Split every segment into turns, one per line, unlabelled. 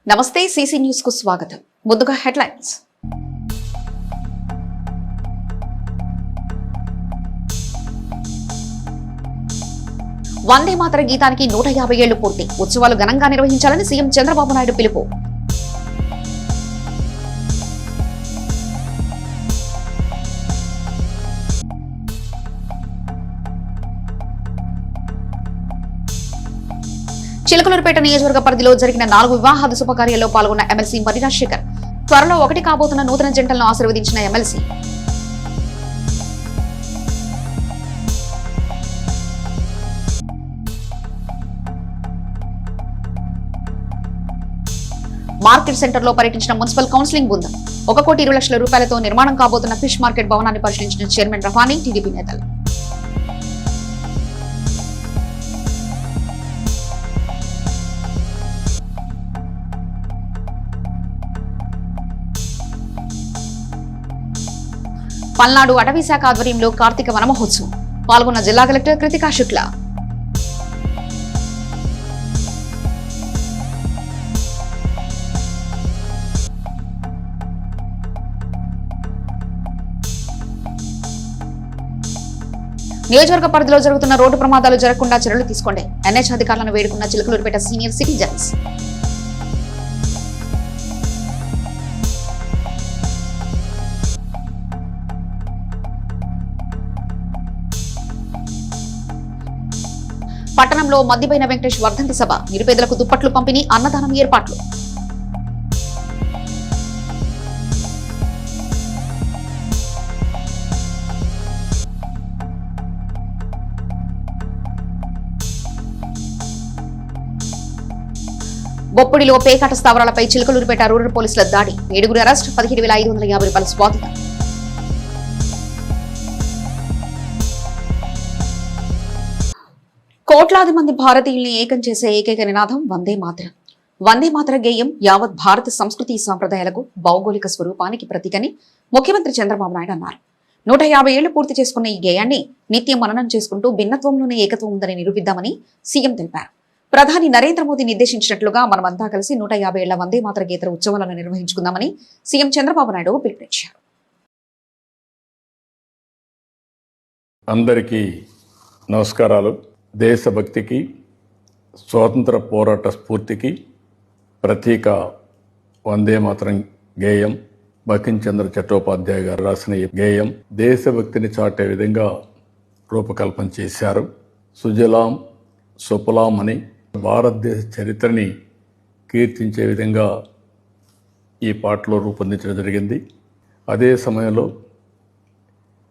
నమస్తే CC news కు స్వాగతం. ముందుగా హెడ్లైన్స్. వందే మాతర గీతానికి 150 ఏళ్లు పూర్తి. ఉత్సవాలు ఘనంగా నిర్వహించాలని సీఎం చంద్రబాబు నాయుడు పిలుపు. చిలకలూరుపేట నియోజకవర్గ పరిధిలో జరిగిన 4 వివాహాది శుభకార్యాల్లో పాల్గొన్న ఎమ్మెల్సీ మర్రి రాజశేఖర్. త్వరలో 1 కాబోతున్న నూతన జంటలను ఆశీర్వదించిన ఎమ్మెల్సీ. మార్కెట్ సెంటర్ లో పర్యటించిన మున్సిపల్ కౌన్సిలింగ్ బృందం. 1 కోటి 20 లక్షల రూపాయలతో నిర్మాణం కాబోతున్న ఫిష్ మార్కెట్ భవనాన్ని పరిశీలించిన చైర్మన్ రహానీ, టీడీపీ నేతలు. పల్నాడు అటవీ శాఖ ఆధ్వర్యంలో కార్తీక వన మహోత్సవం. పాల్గొన్న జిల్లా కలెక్టర్ కృతికా శుక్ల. నియోజకవర్గ పరిధిలో జరుగుతున్న రోడ్డు ప్రమాదాలు జరగకుండా చర్యలు తీసుకోండి. ఎన్హెచ్ అధికారులను వేడుకున్న చిలకలూరుపేట సీనియర్ సిటిజన్స్. పట్టణంలో మద్దిపైన వెంకటేష్ వర్ధంతి సభ. నిరుపేదలకు దుప్పట్లు పంపిణీ, అన్నదానం ఏర్పాట్లు. బొప్పుడిలో పేకాట స్థావరాలపై చిలకలూరుపేట రూరల్ పోలీసుల దాడి. 7 అరెస్ట్, 17,550 రూపాయల స్వాధీనం. కోట్లాది మంది భారతీయుల్ని ఏకం చేసే ఏకైక నినాదం వందే మాతరం. వందే మాతర గేయం యావత్ భారత సంస్కృతి సాంప్రదాయాలకు భౌగోళిక స్వరూపానికి ప్రతీకని ముఖ్యమంత్రి చంద్రబాబు నాయుడు అన్నారు. 150 ఏళ్లు పూర్తి చేసుకున్న ఈ గేయాన్ని నిత్యం మననం చేసుకుంటూ భిన్నత్వంలోనే ఏకత్వం ఉందని నిరూపిద్దామని సీఎం తెలిపారు. ప్రధాని నరేంద్ర మోదీ నిర్దేశించినట్లుగా మనమంతా కలిసి 150 ఏళ్ల వందే మాతర గీత ఉత్సవాలను నిర్వహించుకుందామని సీఎం చంద్రబాబు నాయుడు పిలుపునిచ్చారు.
అందరికీ నమస్కారాలు. దేశభక్తికి, స్వాతంత్ర పోరాట స్ఫూర్తికి ప్రతీక వందే మాతరం గేయం. బంకించంద్ర చట్టోపాధ్యాయ గారు రాసిన ఈ గేయం దేశభక్తిని చాటే విధంగా రూపకల్పన చేశారు. సుజలాం సుఫలాం అని భారతదేశ చరిత్రని కీర్తించే విధంగా ఈ పాటలో రూపొందించడం జరిగింది. అదే సమయంలో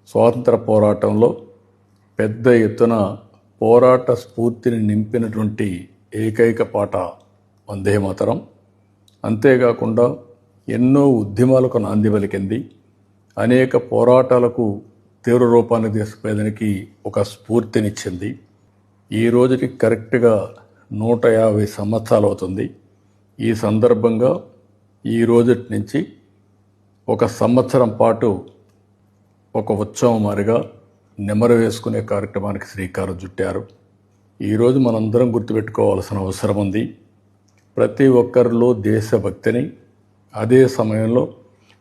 స్వాతంత్ర పోరాటంలో పెద్ద ఎత్తున పోరాట స్ఫూర్తిని నింపినటువంటి ఏకైక పాట వందే మాతరం. అంతేకాకుండా ఎన్నో ఉద్యమాలకు నాంది పలికింది. అనేక పోరాటాలకు తీవ్ర రూపాన్ని తీసుకుపోయేదానికి ఒక స్ఫూర్తినిచ్చింది. ఈ రోజుకి కరెక్ట్గా 150 సంవత్సరాలు అవుతుంది. ఈ సందర్భంగా ఈ రోజు నుంచి 1 సంవత్సరం పాటు ఒక ఉత్సవం మారిగా నెమరు వేసుకునే కార్యక్రమానికి శ్రీకారం చుట్టారు. ఈరోజు మనందరం గుర్తుపెట్టుకోవాల్సిన అవసరం ఉంది. ప్రతి ఒక్కరిలో దేశభక్తిని, అదే సమయంలో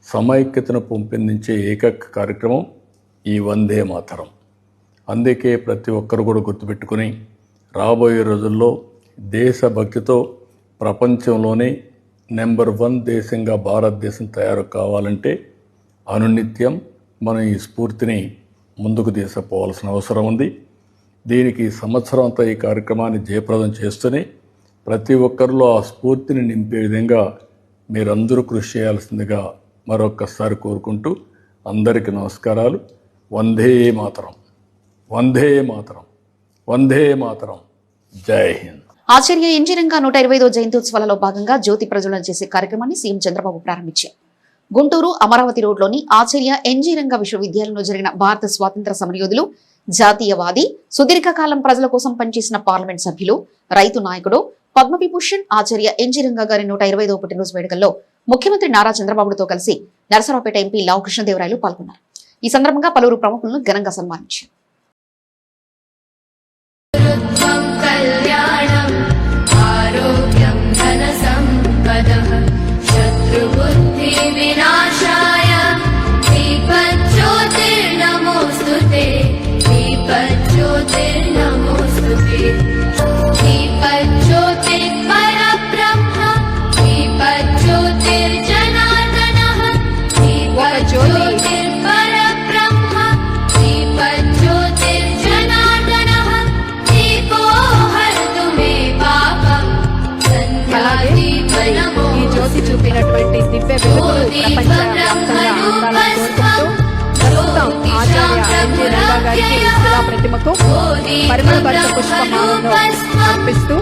సమైక్యతను పెంపొందించే ఏకైక కార్యక్రమం ఈ వందే మాతరం. అందుకే ప్రతి ఒక్కరు కూడా గుర్తుపెట్టుకుని రాబోయే రోజుల్లో దేశభక్తితో ప్రపంచంలోనే నెంబర్ 1 దేశంగా భారతదేశం తయారు కావాలంటే అనునిత్యం మనం ఈ స్ఫూర్తిని ముందుకు తీసుకుపోవాల్సిన అవసరం ఉంది. దీనికి సంవత్సరం అంతా ఈ కార్యక్రమాన్ని జయప్రదం చేస్తూనే ప్రతి ఒక్కరిలో ఆ స్ఫూర్తిని నింపే విధంగా మీరందరూ కృషి చేయాల్సిందిగా మరొక్కసారి కోరుకుంటూ అందరికీ నమస్కారాలు. వందే మాతరం, వందే మాతరం, వందే మాతరం. జై హింద్.
ఆచార్య ఎన్జీ రంగా 125వ జయంత్యోత్సవాలలో భాగంగా జ్యోతి ప్రజ్వలన చేసే కార్యక్రమాన్ని సీఎం చంద్రబాబు ప్రారంభించారు. గుంటూరు అమరావతి రోడ్లోని ఆచార్య ఎన్జీ రంగా విశ్వవిద్యాలయంలో జరిగిన భారత స్వాతంత్ర సమరయోధులు, జాతీయవాది, సుదీర్ఘకాలం ప్రజల కోసం పనిచేసిన పార్లమెంట్ సభ్యులు, రైతు నాయకుడు, పద్మవిభూషణ్ ఆచార్య ఎన్జీ రంగా గారి 125వ పుట్టినరోజు వేడుకల్లో ముఖ్యమంత్రి నారా చంద్రబాబుతో కలిసి నరసరావుపేట ఎంపీ లావు కృష్ణదేవరాయలు పాల్గొన్నారు. ఈ సందర్భంగా పలువురు ప్రముఖులను ఘనంగా సన్మానించారు.
కళ్యాణం ఆరోగ్యం ధన సంపద అమ్మవారికి శిలా ప్రతిమకు పరిమళ భరిత పుష్పమాలను అర్పిస్తూ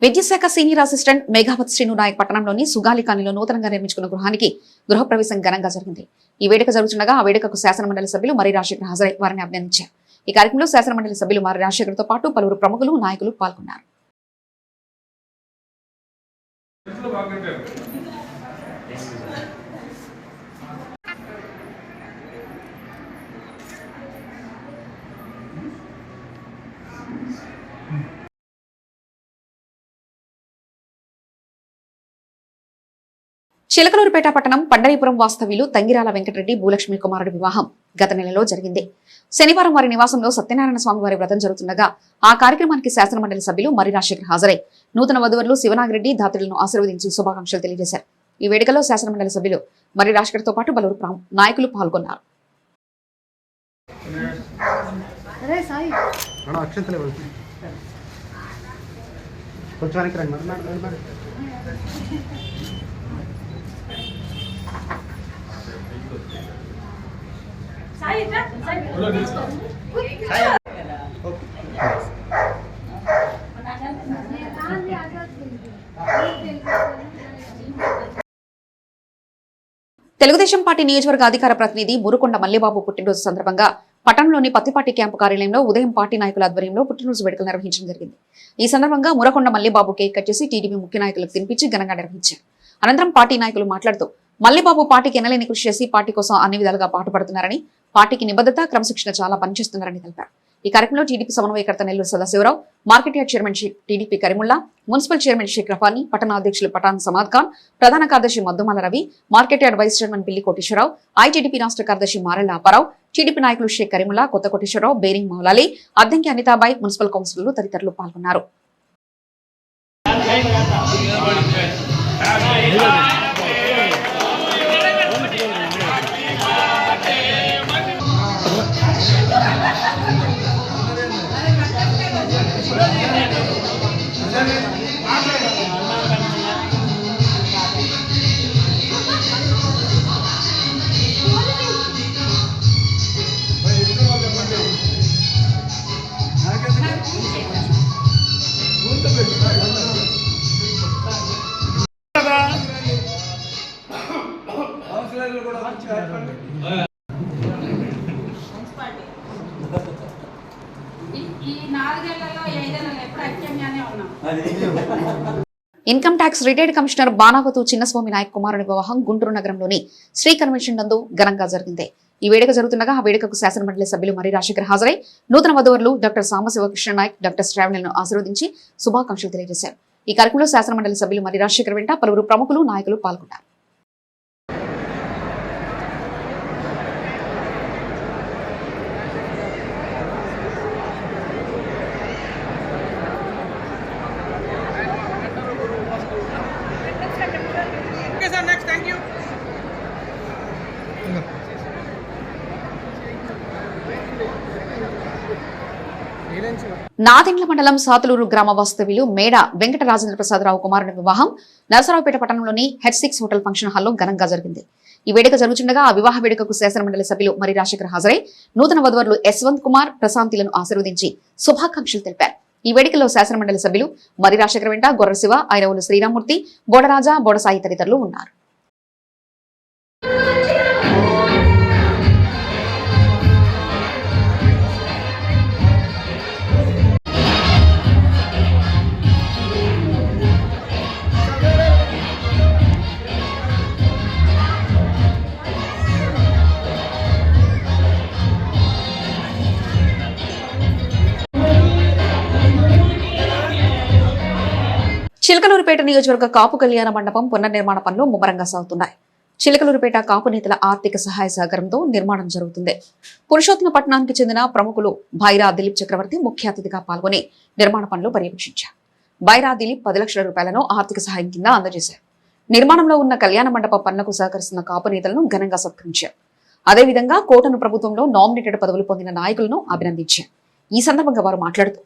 విద్యుత్ శాఖ సీనియర్ అసిస్టెంట్ మేఘావత్ శ్రీను నాయక్ పట్టణంలోని సుగాలి కాలనీలో నూతనంగా నిర్మించుకున్న గృహానికి గృహప్రవేశం ఘనంగా జరిగింది. ఈ వేడుక జరుగుతుండగా ఆ వేడుకకు శాసనమండలి సభ్యులు మరి రాజశేఖర్ హాజరై వారిని అభినందించారు. ఈ కార్యక్రమంలో శాసనమండలి సభ్యులు మరి రాజశేఖర్తో పాటు పలువురు ప్రముఖులు నాయకులు పాల్గొన్నారు. చిలకలూరుపేట పట్టణం పండరీపురం వాస్తవ్యులు తంగిరాల వెంకటరెడ్డి భూలక్ష్మి కుమారుడి వివాహం గత నెలలో జరిగింది. శనివారం వారి నివాసంలో సత్యనారాయణ స్వామి వారి వ్రతం జరుగుతుండగా ఆ కార్యక్రమానికి శాసనమండలి సభ్యులు మరి రాజశేఖర్ హాజరై నూతన వధువులు శివనాగిరెడ్డి దాతృలను ఆశీర్వదించి శుభాకాంక్షలు తెలియజేశారు. ఈ వేడుకలో శాసనమండలి సభ్యులు మరి రాజశేఖర్ తో పాటు పలువురు నాయకులు పాల్గొన్నారు. తెలుగుదేశం పార్టీ నియోజకవర్గ అధికార ప్రతినిధి మురుకొండ మల్లిబాబు పుట్టినరోజు సందర్భంగా పట్టణంలోని పత్తిపాటి క్యాంపు కార్యాలయంలో ఉదయం పార్టీ నాయకుల ఆధ్వర్యంలో పుట్టినరోజు వేడుకలు నిర్వహించడం జరిగింది. ఈ సందర్భంగా మురకొండ మల్లిబాబు కేక్ కట్ చేసి టీడీపీ ముఖ్య నాయకులకు తినిపించి ఘనంగా నిర్వహించారు. అనంతరం పార్టీ నాయకులు మాట్లాడుతూ మల్లిబాబు పార్టీకి ఎనలేని కృషి చేసి పార్టీ కోసం అన్ని విధాలుగా పాటుపడుతున్నారని, పార్టీకి నిబద్ధత క్రమశిక్షణ చాలా పనిచేస్తున్నారని తెలిపారు. ఈ కార్యక్రమంలో టీడీపీ సమన్వయకర్త Nellore Sadasiva Rao, market yard chairman TDP Karimulla, municipal chairman Sheikh Rafani, పట్టణ అధ్యక్షులు పఠాన్ సమాద్ ఖాన్, ప్రధాన కార్యదర్శి Maddumala Ravi, market yard vice chairman Pilli Koteswara Rao, ITDP రాష్ట్ర కార్యదర్శి మారెళ్ల అప్పారావు, టీడీపీ నాయకులు షేక్ కరీముల్లా, కొత్త కోటేశ్వరరావు, బేరింగ్ మౌలాలి, అద్దంకి అనితాబాయ్, మున్సిపల్ కౌన్సిలర్లు తదితరులు పాల్గొన్నారు. Income tax retired commissioner Banavathu Chinnaswamy Naik కుమారుని వివాహం గుంటూరు నగరంలోని శ్రీ కన్వెన్షన్ నందు ఘనంగా జరిగింది. ఈ వేడుక జరుగుతుండగా ఆ వేడుకకు శాసనమండలి సభ్యులు మరి రాజశేఖర్ హాజరై నూతన వధువులు డాక్టర్ సాంబశివకృష్ణ నాయక్, డాక్టర్ శ్రావణులను ఆశీర్వదించి శుభాకాంక్షలు తెలియజేశారు. ఈ కార్యక్రమంలో శాసనమండలి సభ్యులు మరి రాజశేఖర్ వెంట పలువురు ప్రముఖులు నాయకులు పాల్గొన్నారు. నాదెండ్ల మండలం సాతులూరు గ్రామ వాస్తవ్యులు మేడ వెంకట రాజేంద్ర ప్రసాదరావు కుమారుని వివాహం నరసరావుపేట పట్టణంలోని H6 హోటల్ ఫంక్షన్ హాల్లో ఘనంగా జరిగింది. ఈ వేడుక జరుగుతుండగా ఆ వివాహ వేడుకకు శాసనమండలి సభ్యులు మరి రాజశేఖర్ హాజరై నూతన వధువరులు యశ్వంత్ కుమార్, ప్రశాంతిలను ఆశీర్వదించి శుభాకాంక్షలు తెలిపారు. ఈ వేడుకలో శాసనమండలి సభ్యులు మరి రాజశేఖర్ వెంట గొర్రశివ, ఐరవులు శ్రీరామూర్తి, బోడరాజా, బోడసాయి తదితరులు ఉన్నారు. చిలకలూరుపేట నియోజకవర్గ కాపు కళ్యాణ మండపం పునర్నిర్మాణ పనులు ముమ్మరంగా సాగుతున్నాయి. చిలకలూరుపేట కాపు నేతల ఆర్థిక సహాయ సహకారంతో నిర్మాణం జరుగుతుంది. పురుషోత్తమపట్నానికి చెందిన ప్రముఖులు బైరా దిలీప్ చక్రవర్తి ముఖ్య అతిథిగా పాల్గొని నిర్మాణ పనులు పర్యవేక్షించారు. బైరా దిలీప్ 10 లక్షల రూపాయలను ఆర్థిక సహాయం కింద అందజేశారు. నిర్మాణంలో ఉన్న కళ్యాణ మండప పనులకు సహకరిస్తున్న కాపు నేతలను ఘనంగా సత్కరించారు. అదేవిధంగా కోటను ప్రభుత్వంలో నామినేటెడ్ పదవులు పొందిన నాయకులను అభినందించారు. ఈ సందర్భంగా వారు మాట్లాడుతూ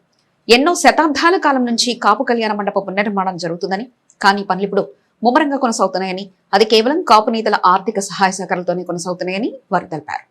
ఎన్నో శతాబ్దాల కాలం నుంచి కాపు కళ్యాణ మండప పునర్నిర్మాణం జరుగుతుందని, కానీ పనులు ఇప్పుడు ముమ్మరంగా కొనసాగుతున్నాయని, అది కేవలం కాపు నేతల ఆర్థిక సహాయ సహకారాలతోనే కొనసాగుతున్నాయని వారు తెలిపారు.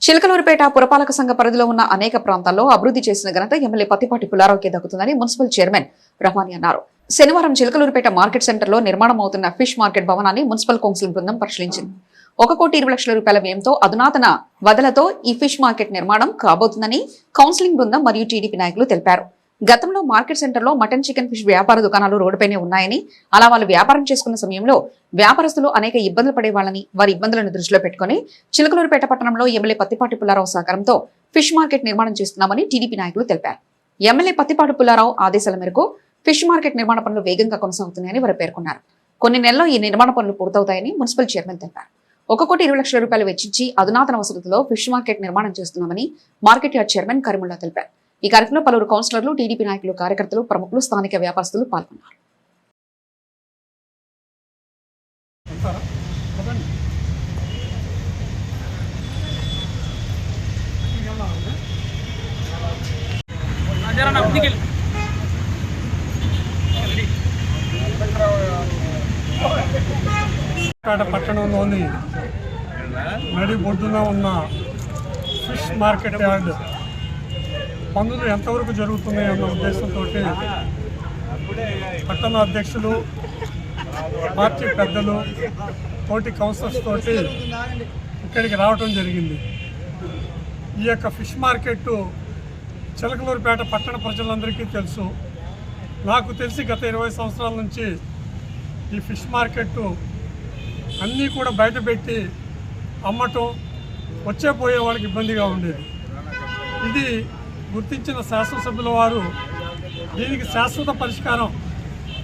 చిలకలూరుపేట పురపాలక సంఘ పరిధిలో ఉన్న అనేక ప్రాంతాల్లో అభివృద్ధి చేసిన ఘనత ఎమ్మెల్యే పత్తిపాటి పుల్లారావుకే దక్కుతుందని మున్సిపల్ చైర్మన్ రహాని అన్నారు. శనివారం చిలకలూరుపేట మార్కెట్ సెంటర్లో నిర్మాణం అవుతున్న ఫిష్ మార్కెట్ భవనాన్ని మున్సిపల్ కౌన్సిల్ బృందం పరిశీలించింది. 1,20,00,000 రూపాయల వ్యయంతో అధునాతన వదలతో ఈ ఫిష్ మార్కెట్ నిర్మాణం కాబోతుందని కౌన్సిలింగ్ బృందం మరియు టీడీపీ నాయకులు తెలిపారు. గతంలో మార్కెట్ సెంటర్లో మటన్, చికెన్, ఫిష్ వ్యాపార దుకాణాలు రోడ్డుపైనే ఉన్నాయని, అలా వాళ్ళు వ్యాపారం చేసుకున్న సమయంలో వ్యాపారస్తులు అనేక ఇబ్బందులు పడేవాళ్ళని, వారి ఇబ్బందులను దృష్టిలో పెట్టుకుని చిలకలూరుపేట పట్టణంలో ఎమ్మెల్యే పత్తిపాటి పుల్లారావు సహకారంతో ఫిష్ మార్కెట్ నిర్మాణం చేస్తున్నామని టీడీపీ నాయకులు తెలిపారు. ఎమ్మెల్యే పత్తిపాటి పుల్లారావు ఆదేశాల మేరకు ఫిష్ మార్కెట్ నిర్మాణ పనులు వేగంగా కొనసాగుతున్నాయని వారు పేర్కొన్నారు. కొన్ని నెలల్లో ఈ నిర్మాణ పనులు పూర్తవుతాయని మున్సిపల్ చైర్మన్ తెలిపారు. 1,20,00,000 రూపాయలు వెచ్చించి అధునాతన వసతులతో ఫిష్ మార్కెట్ నిర్మాణం చేస్తున్నామని మార్కెట్ యార్డ్ చైర్మన్ కరీముల్లా తెలిపారు. ఈ కార్యక్రమంలో పలువురు కౌన్సిలర్లు, టీడీపీ నాయకులు, కార్యకర్తలు, ప్రముఖులు, స్థానిక వ్యాపారస్తులు పాల్గొన్నారు.
పట్టణంలోని నడి బొడ్డున ఉన్న ఫిష్ మార్కెట్ యార్డ్ పనులు ఎంతవరకు జరుగుతున్నాయన్న ఉద్దేశంతో పట్టణ అధ్యక్షులు, పార్టీ పెద్దలు, తోటి కౌన్సిలర్స్ తోటి ఇక్కడికి రావడం జరిగింది. ఈ యొక్క ఫిష్ మార్కెట్ చిలకలూరుపేట పట్టణ ప్రజలందరికీ తెలుసు. నాకు తెలిసి గత 20 సంవత్సరాల నుంచి ఈ ఫిష్ మార్కెట్ అన్నీ కూడా బయటపెట్టి అమ్మటం, వచ్చే పోయే వాళ్ళకి ఇబ్బందిగా ఉండేది. ఇది గుర్తించిన శాసనసభ్యుల వారు దీనికి శాశ్వత పరిష్కారం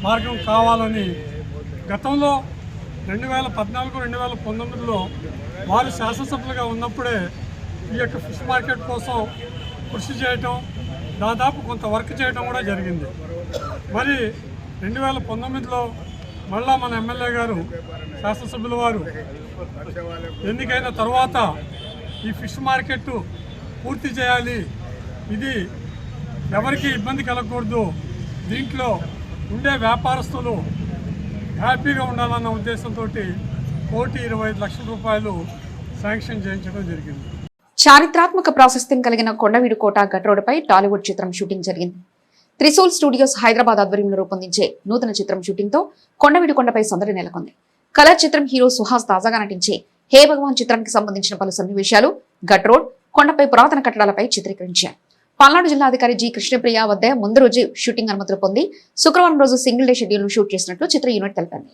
మార్గం కావాలని గతంలో 2014-2019లో వారు శాసనసభ్యులుగా ఉన్నప్పుడే ఈ యొక్క ఫిష్ మార్కెట్ కోసం కృషి చేయటం, దాదాపు కొంత వర్క్ చేయటం కూడా జరిగింది. మరి 2019లో మళ్ళా మన ఎమ్మెల్యే గారు, శాసనసభ్యుల వారు ఎన్నికైన తర్వాత ఈ ఫిష్ మార్కెట్ పూర్తి చేయాలి, ఇది ఎవరికి ఇబ్బంది కలగకూడదు, దీంట్లో ఉండే వ్యాపారస్తులు హ్యాపీగా ఉండాలన్న ఉద్దేశంతో 1,25,00,000 రూపాయలు శాంక్షన్ చేయించడం జరిగింది.
చారిత్రాత్మక ప్రాశస్త్యం కలిగిన కొండవీడు కోట గట్ రోడ్డుపై టాలీవుడ్ చిత్రం షూటింగ్ జరిగింది. త్రిశూల్ స్టూడియోస్ హైదరాబాద్ ఆధ్వర్యంలో రూపొందించే నూతన చిత్రం షూటింగ్ తో కొండవీడు కొండపై సందడి నెలకొంది. కలర్ చిత్రం హీరో సుహాస్ తాజాగా నటించే హే భగవాన్ చిత్రానికి సంబంధించిన పలు సన్నివేశాలు గట్ రోడ్, కొండపై పురాతన కట్టడాలపై చిత్రీకరించారు. పల్నాడు జిల్లా అధికారి జి కృష్ణప్రియ వద్ద ముందు రోజు షూటింగ్ అనుమతులు పొంది శుక్రవారం రోజు సింగిల్ డే షెడ్యూల్ ను షూట్ చేసినట్లు చిత్ర యూనిట్ తెలిపింది.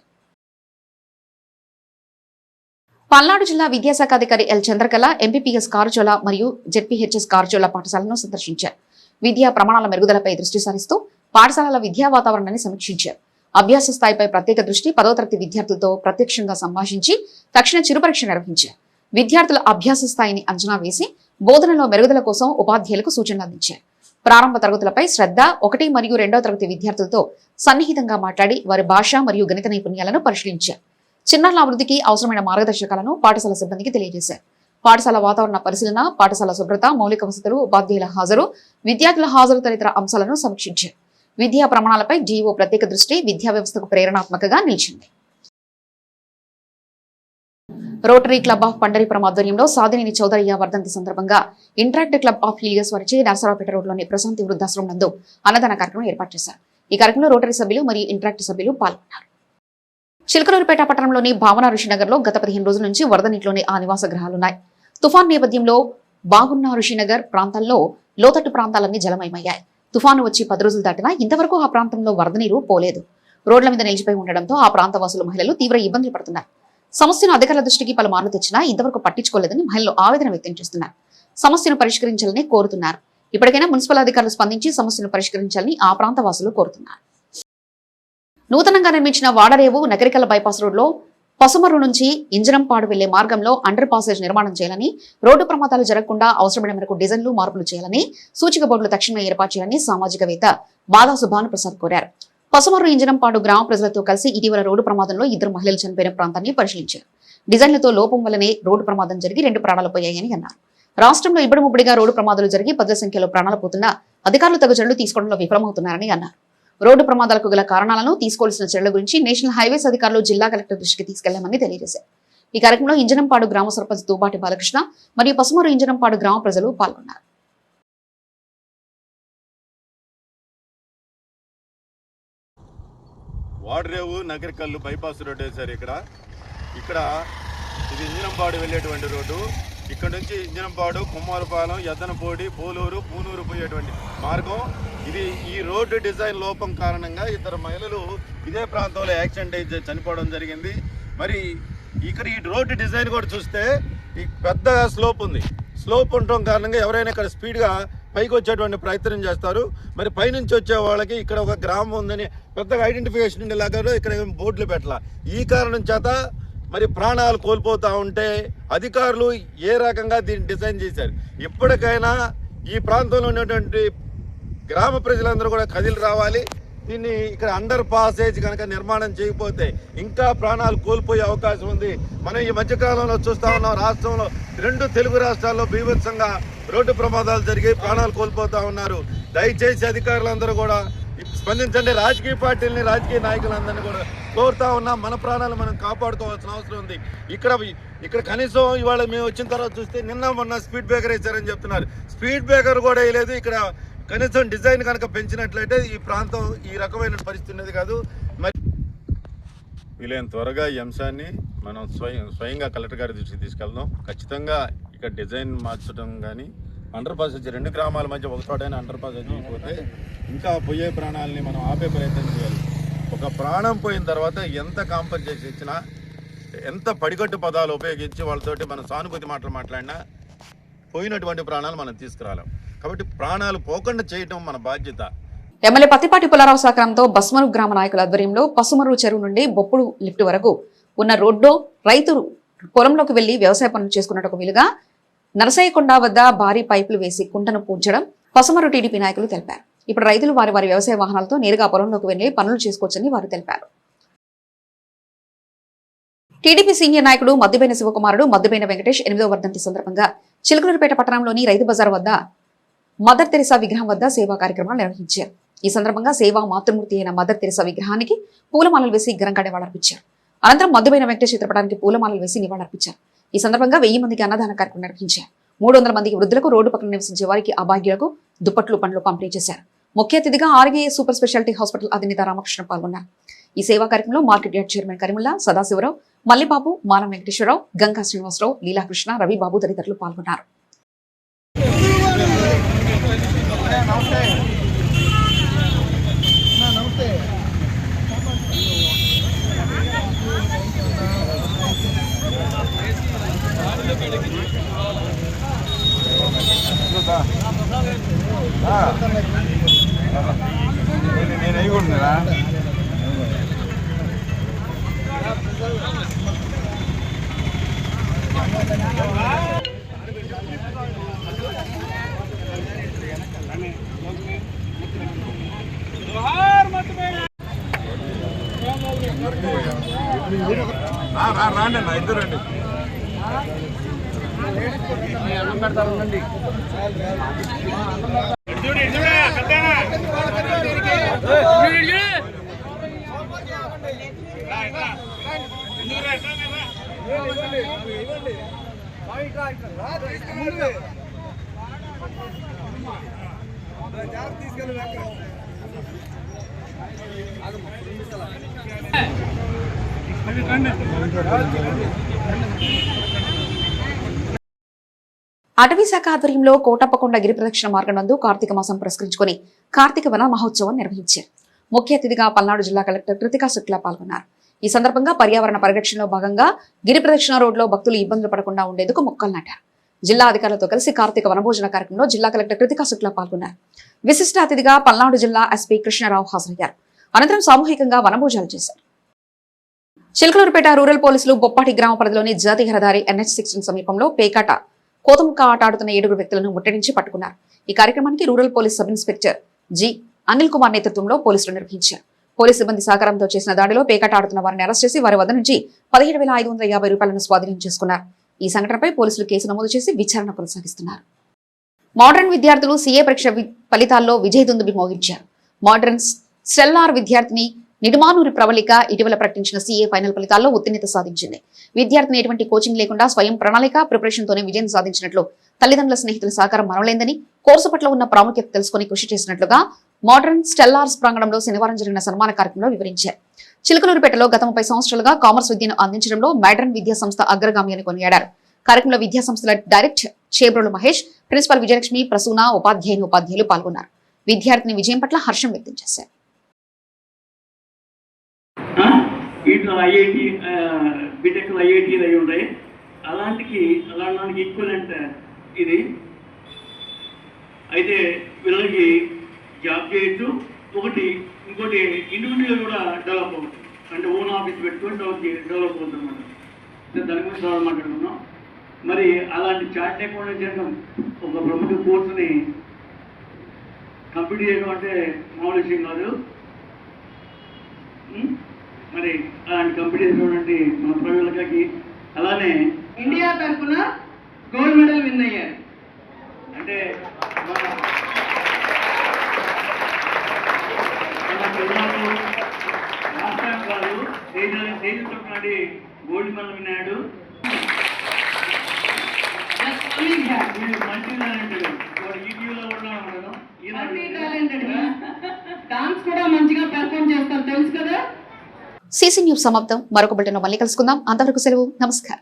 పల్నాడు జిల్లా విద్యాశాఖ అధికారి ఎల్ చంద్రకళ ఎంపీపీఎస్ కార్చోల మరియు జెడ్పీహెచ్ఎస్ కార్చోల పాఠశాలను సందర్శించారు. విద్యా ప్రమాణాల మెరుగుదలపై దృష్టి సారిస్తూ పాఠశాలల విద్యా వాతావరణాన్ని సమీక్షించారు. అభ్యాస స్థాయిపై ప్రత్యేక దృష్టి, 10వ తరగతి విద్యార్థులతో ప్రత్యక్షంగా సంభాషించి తక్షణ చిరుపరీక్ష నిర్వహించారు. విద్యార్థుల అభ్యాస స్థాయిని అంచనా వేసి బోధనలో మెరుగుదల కోసం ఉపాధ్యాయులకు సూచనలు అందించారు. ప్రారంభ తరగతులపై శ్రద్ధ, 1 మరియు 2వ తరగతి విద్యార్థులతో సన్నిహితంగా మాట్లాడి వారి భాష మరియు గణిత నైపుణ్యాలను పరిశీలించారు. చిన్నారుల అభివృద్ధికి అవసరమైన మార్గదర్శకాలను పాఠశాల సిబ్బందికి తెలియజేశారు. పాఠశాల వాతావరణ పరిశీలన, పాఠశాల శుభ్రత, మౌలిక వసతులు, ఉపాధ్యాయుల హాజరు, విద్యార్థుల హాజరు తదితర అంశాలను సమీక్షించారు. విద్యా ప్రమాణాలపై జీవో ప్రత్యేక దృష్టి విద్యా వ్యవస్థకు ప్రేరణాత్మకంగా నిలిచింది. రోటరీ క్లబ్ ఆఫ్ పండరీపురం ఆధ్వర్యంలో సాధినేని చౌదరయ్య వర్ధంతి సందర్భంగా ఇంటరాక్టివ్ క్లబ్ ఆఫ్ హీలియస్ వారిచే నరసరావుపేట రోడ్లోని ప్రశాంతి వృద్ధాశ్రమం నందు అన్నదాన కార్యక్రమం ఏర్పాటు చేశారు. ఈ కార్యక్రమంలో రోటరీ సభ్యులు మరియు ఇంటరాక్టివ్ సభ్యులు పాల్గొన్నారు. చిలకలూరుపేట పట్టణంలోని భావన ఋషినగర్ లో గత 15 రోజుల నుంచి వరద నీటిలోని ఆ నివాస గృహాలున్నాయి. తుఫాన్ నేపథ్యంలో బాగున్న ఋషినగర్ ప్రాంతాల్లో లోతట్టు ప్రాంతాలన్నీ జలమయమయ్యాయి. తుఫాను వచ్చి 10 రోజులు దాటినా ఇంతవరకు ఆ ప్రాంతంలో వరద నీరు పోలేదు. రోడ్ల మీద నిలిచిపోయి ఉండడంతో ఆ ప్రాంత వాసులు, మహిళలు తీవ్ర ఇబ్బందులు పడుతున్నారు. సమస్యను అధికారుల దృష్టికి పలుమార్లు తెచ్చినా ఇంతవరకు పట్టించుకోలేదని మహిళలు ఆవేదన వ్యక్తం చేస్తున్నారు. సమస్యను పరిష్కరించాలని కోరుతున్నారు. ఇప్పటికైనా మున్సిపల్ అధికారులు స్పందించి సమస్యను పరిష్కరించాలని ఆ ప్రాంత వాసులు కోరుతున్నారు. నూతనంగా నిర్మించిన వాడరేవు నగరికల బైపాస్ రోడ్లో పసుమర్రు నుంచి ఇంజనంపాడు వెళ్లే మార్గంలో అండర్ పాసేజ్ నిర్మాణం చేయాలని, రోడ్డు ప్రమాదాలు జరగకుండా అవసరమైన మేరకు డిజైన్లు మార్పులు చేయాలని, సూచిక బోర్డులు తక్షణమే ఏర్పాటు చేయాలని సామాజికవేత్త బాదాసు భానుప్రసాద్ కోరారు. పసుమర్రు ఇంజనంపాడు గ్రామ ప్రజలతో కలిసి ఇటీవల రోడ్డు ప్రమాదంలో 2 మహిళలు చనిపోయిన ప్రాంతాన్ని పరిశీలించారు. డిజైన్లతో లోపం వల్లనే రోడ్డు ప్రమాదం జరిగి 2 ప్రాణాలు పోయాయని అన్నారు. రాష్ట్రంలో ఇబ్బడిముబ్బడిగా రోడ్డు ప్రమాదాలు జరిగి పెద్ద సంఖ్యలో ప్రాణాలు పోతున్నా అధికారులు తగు చర్యలు తీసుకోవడంలో విఫలమవుతున్నారని అన్నారు. రోడ్డు ప్రమాదాలకు గల కారణాలను, తీసుకోవాల్సిన చర్యల గురించి నేషనల్ హైవేస్ అధికారులు జిల్లా కలెక్టర్ దృష్టికి తీసుకెళ్లామని తెలియజేశారు. ఈ కార్యక్రమంలో ఇంజనంపాడు గ్రామ సర్పంచ్ దుబాటి బాలకృష్ణ మరియు పసుమూరు ఇంజనంపాడు గ్రామ ప్రజలు పాల్గొన్నారు.
వాడరేవు నగరికల్లు బైపాస్ రోడ్ వేశారు. ఇక్కడ ఇది ఇంజనంపాడు వెళ్ళేటువంటి రోడ్డు. ఇక్కడ నుంచి ఇంజనంపాడు, కుమ్మారపాలెం, ఎద్దనపూడి, పోలూరు, పూనూరు పోయేటువంటి మార్గం ఇది. ఈ రోడ్డు డిజైన్ లోపం కారణంగా 2 మహిళలు ఇదే ప్రాంతంలో యాక్సిడెంట్ అయితే చనిపోవడం జరిగింది. మరి ఇక్కడ ఈ రోడ్డు డిజైన్ కూడా చూస్తే ఈ పెద్ద స్లోప్ ఉంది. స్లోప్ ఉండటం కారణంగా ఎవరైనా ఇక్కడ స్పీడ్గా పైకి వచ్చేటువంటి ప్రయత్నం చేస్తారు. మరి పైనుంచి వచ్చే వాళ్ళకి ఇక్కడ ఒక గ్రామం ఉందని పెద్దగా ఐడెంటిఫికేషన్ ఉండేలాగా ఇక్కడ బోర్డులు పెట్టాల. ఈ కారణం చేత మరి ప్రాణాలు కోల్పోతూ ఉంటే అధికారులు ఏ రకంగా దీన్ని డిజైన్ చేశారు. ఇప్పటికైనా ఈ ప్రాంతంలో ఉన్నటువంటి గ్రామ ప్రజలందరూ కూడా కదిలి రావాలి. దీన్ని ఇక్కడ అండర్ పాసేజ్ కనుక నిర్మాణం చేయకపోతే ఇంకా ప్రాణాలు కోల్పోయే అవకాశం ఉంది. మనం ఈ మధ్యకాలంలో చూస్తూ ఉన్నాం, రాష్ట్రంలో 2 తెలుగు రాష్ట్రాల్లో బీభత్సంగా రోడ్డు ప్రమాదాలు జరిగి ప్రాణాలు కోల్పోతూ ఉన్నారు. దయచేసి అధికారులందరూ కూడా స్పందించండి. రాజకీయ పార్టీలని, రాజకీయ నాయకులందరినీ కూడా కోరుతా ఉన్నాం. మన ప్రాణాలు మనం కాపాడుకోవాల్సిన అవసరం ఉంది. ఇక్కడ కనీసం ఇవాళ మేము వచ్చిన తర్వాత చూస్తే మొన్న స్పీడ్ బ్రేకర్ వేశారని చెప్తున్నారు. స్పీడ్ బ్రేకర్ కూడా వేయలేదు. ఇక్కడ కనీసం డిజైన్ కనుక పెంచినట్లయితే ఈ ప్రాంతం ఈ రకమైన పరిస్థితి ఉన్నది కాదు. మరి వీలైన త్వరగా ఈ అంశాన్ని మనం స్వయంగా కలెక్టర్ గారి దృష్టికి తీసుకెళ్దాం. ఖచ్చితంగా ఇక్కడ డిజైన్ మార్చడం కానీ, అండర్ పాస్ 2 గ్రామాల మధ్య ఒక చోటైనా అండర్ పాస్ చేయకపోతే ఇంకా పోయే ప్రాణాలని మనం ఆపే ప్రయత్నం చేయాలి. ఒక ప్రాణం పోయిన తర్వాత ఎంత కాంపన్సేషన్ ఇచ్చినా, ఎంత పడికట్టు పదాలు ఉపయోగించి వాళ్ళతోటి మనం సానుభూతి మాటలు మాట్లాడినా పోయినటువంటి ప్రాణాలు మనం తీసుకురాలేం. కాబట్టి ప్రాణాలు పోకుండా చేయటం మన బాధ్యత.
ఎమ్మెల్యే పత్తిపాటి పుల్లారావు సహకారంతో బస్మరు గ్రామ నాయకుల ఆధ్వర్యంలో పసుమర్రు చెరువు నుండి బొప్పుడు లిఫ్ట్ వరకు ఉన్న రోడ్లో రైతులు పొలంలోకి వెళ్లి వ్యవసాయ పనులు చేసుకున్నట్టుకు వీలుగా నరసయ్యకొండ వద్ద భారీ పైపులు వేసి కుంటను పూడ్చడం పసుమర్రు టీడీపీ నాయకులు తెలిపారు. ఇప్పుడు రైతులు వారి వ్యవసాయ వాహనాలతో నేరుగా పొలంలోకి వెళ్లి పనులు చేసుకోవచ్చని వారు తెలిపారు. టీడీపీ సీనియర్ నాయకుడు మద్దుబైన శివకుమారుడు మద్దుబైన వెంకటేష్ 8వ వర్ధంతి సందర్భంగా చిలుకలూరుపేట పట్టణంలోని రైతు బజార్ వద్ద మదర్ తెరిసా విగ్రహం వద్ద సేవా కార్యక్రమాలు నిర్వహించారు. ఈ సందర్భంగా సేవా మాతృమూర్తి అయిన మదర్ తెరిసా విగ్రహానికి పూలమాలలు వేసి ఘనంగా నివాళులర్పించారు. అనంతరం మద్దుబైన వెంకటేష్ చిత్రపటానికి పూలమాలలు వేసి నివాళులర్పించారు. ఈ సందర్భంగా 1000 మందికి అన్నదాన కార్యక్రమం నిర్వహించారు. 300 మందికి వృద్ధులకు, రోడ్డు పక్కన నివసించే వారికి, అభాగ్యులకు దుప్పట్లు, పండ్లు పంపిణీ చేశారు. ముఖ్య అతిథిగా ఆర్వీఏ సూపర్ స్పెషాలిటీ హాస్పిటల్ అధినేత రామకృష్ణ పాల్గొన్నారు. ఈ సేవా కార్యక్రమంలో market yard chairman Karimulla, Sadasiva Rao, Mallibabu, Manam Venkateswara Rao, Ganga Srinivasarao, Leelakrishna, Ravibabu తదితరులు పాల్గొన్నారు.
నేను అయిపోతున్నారా రాండి అన్న, ఇద్దరు రండి.
అటవీ శాఖ ఆధ్వర్యంలో కోటప్పకొండ గిరి ప్రదక్షిణ మార్గం నందు కార్తీక మాసం పురస్కరించుకుని కార్తీక వన మహోత్సవం నిర్వహించారు. ముఖ్య అతిథిగా పల్నాడు జిల్లా కలెక్టర్ కృతికా శుక్లా పాల్గొన్నారు. ఈ సందర్భంగా పర్యావరణ పరిరక్షణలో భాగంగా గిరి ప్రదక్షిణ రోడ్లో భక్తులు ఇబ్బందులు పడకుండా ఉండేందుకు మొక్కలు నాటారు. జిల్లా అధికారులతో కలిసి కార్తీక వనభోజన కార్యక్రమంలో జిల్లా కలెక్టర్ కృతికా శుక్లా పాల్గొన్నారు. విశిష్ట అతిథిగా పల్నాడు జిల్లా ఎస్పీ కృష్ణారావు హాజరయ్యారు. అనంతరం సామూహికంగా వనభోజనాలు చేశారు. చిలకలూరుపేట రూరల్ పోలీసులు బొప్పాటి గ్రామ పరిధిలోని జాతీయ రహదారి NH16 సమీపంలో పేకాట కోతముక్క ఆట ఆడుతున్న 7 వ్యక్తులను ముట్టడించి పట్టుకున్నారు. ఈ కార్యక్రమానికి rural police sub inspector G Anil Kumar నేతృత్వంలో పోలీసులు నిర్వహించారు. పోలీసు సిబ్బంది సహకారంతో చేసిన దాడిలో పేకాట ఆడుతున్న వారిని అరెస్ట్ చేసి వారి వద్ద నుంచి 17,550 రూపాయలను స్వాధీనం చేసుకున్నారు. ఈ సంఘటనపై పోలీసులు కేసు నమోదు చేసి విచారణ కొనసాగిస్తున్నారు. మోడర్న్ విద్యార్థులు సీఏ పరీక్ష ఫలితాల్లో విజయదుందుబి మోగించారు. మోడర్న్ స్టెల్లార్ విద్యార్థిని నిడుమానూరి ప్రవళిక ఇటీవల ప్రకటించిన సీఏ ఫైనల్ ఫలితాల్లో ఉత్తీర్ణత సాధించింది. విద్యార్థిని ఎటువంటి కోచింగ్ లేకుండా స్వయం ప్రణాళిక ప్రిపరేషన్ తోనే విజయం సాధించినట్లు తల్లిదండ్రుల స్నేహితుల సహకారం మరవలేందని, కోర్సు పట్ల ఉన్న ప్రాముఖ్యత తెలుసుకుని కృషి చేసినట్లుగా మోడర్న్ స్టెల్లార్స్ ప్రాంగణంలో శనివారం జరిగిన సన్మాన కార్యక్రమంలో వివరించారు. చిలకలూరుపేటలో గత 30 సంవత్సరాలుగా కామర్స్ విద్యను అందించడంలో మోడర్న్ విద్యా సంస్థ అగ్రగామి అని కొనియాడారు. కార్యక్రమంలో విద్యా సంస్థల డైరెక్టర్ చేబ్రోలు మహేష్, ప్రిన్సిపల్ విజయలక్ష్మి, ప్రసూన, ఉపాధ్యాయులు పాల్గొన్నారు. విద్యార్థిని విజయం పట్ల హర్షం వ్యక్తం చేశారు.
వీటిలో ఐఐటి బీటెక్ ఐఐటీలు అవి ఉంటాయి. అలాంటికి ఈక్వలెంట్ ఇది. అయితే వీళ్ళకి జాబ్ చేయొచ్చు. ఇంకోటి ఇండివిజువల్ కూడా డెవలప్ అవుతుంది. అంటే ఓన్ ఆఫీస్ పెట్టుకొని డెవలప్ అవుతుంది అన్నమాట. దాని గురించి మాట్లాడుకున్నాం. మరి అలాంటి చార్ట్ అకౌంటెంట్ చేయడం ఒక ప్రముఖ కోర్సుని కంప్లీట్ చేయడం అంటే మామూలు విషయం కాదు. మరి అలాంటి కంప్లీట్ చేసినటువంటి మన ప్రవీణకి అలానే
ఇండియా తరఫున గోల్డ్ మెడల్ విన్ అయ్యారు.
అంటే మన పిల్లలు రాష్ట్రం కాదు దేశం తరఫున గోల్డ్ మెడల్ విన్నాడు. మల్టీ టాలెంటెడ్ యూట్యూబ్లో కూడా
డాన్స్ కూడా మంచిగా పెర్ఫార్మ్ చేస్తారు, తెలుసు కదా.
సీసీ న్యూస్ సమాప్తం. మరొక బులెటిన్లో మళ్ళీ కలుసుకుందాం. అంతవరకు సెలవు. నమస్కారం.